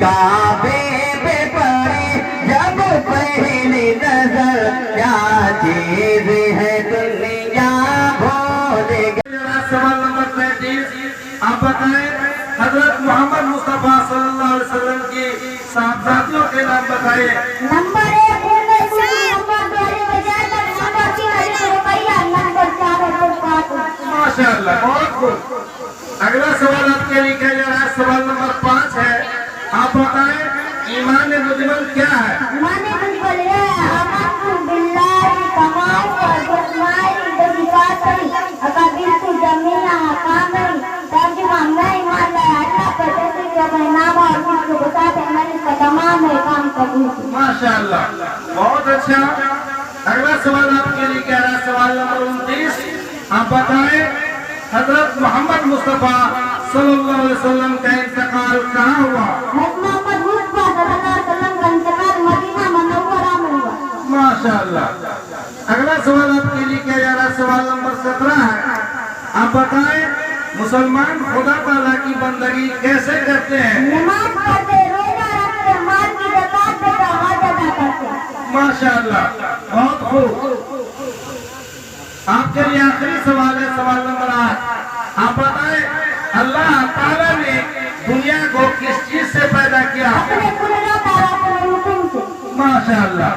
کعبے پہ پڑی جب پہلی نظر کیا چیز ہے دنیا بھول گئی. سوال نمبر 33 آپ بتائیں حضرت محمد مصطفیٰ صلی اللہ علیہ وسلم کی صحابیوں کے نام بتائیں. Number 1 number 2 number 3 Ruqayya number 4 ماشاءاللہ بہت خوب. اگلا سوال آپ کے لیے کیا جا رہا ہے. سوال نمبر 5 ہے. آپ بتائیں ایمان مجمل کیا ہے؟ ایمان مجمل ہے آمنت باللہ تمام واسمائی بصفاتی اقابلت جمیع احکامہ. ترجمہ میں ایمان لایا اللہ پر جیسے کہ اپنے نام اور اس کو بتاتے ہیں میں اس کا تمام احکام قبول کی. ماشاءاللہ بہت اچھا. اگلا سوال آپ کے لیے کیا رہا ہے. سوال نمبر 29 آپ بتائیں حضرت محمد مصطفیٰ صلی اللہ علیہ وسلم کا انتقال کہاں ہوا؟ محمد مصطفیٰ صلی اللہ علیہ وسلم کا انتقال مدینہ منورہ میں ہوا. ماشاءاللہ. اگلا سوال آپ کے لیے کیا جا رہا ہے. سوال نمبر 17 ہے. آپ بتائیں مسلمان خدا تعالیٰ کی بندگی کیسے کرتے ہیں؟ نماز پڑھتے روزہ رکھتے مال کی زکات دیتے حج ادا کرتے. ماشاءاللہ بہت خوب. آپ کے لیے آخری سوال ہے. سوال نمبر 8 آپ بتائیں اللہ تعالیٰ نے دنیا کو کس چیز سے پیدا کیا؟ اپنے قدرت اور اپنے حکم سے. ماشاءاللہ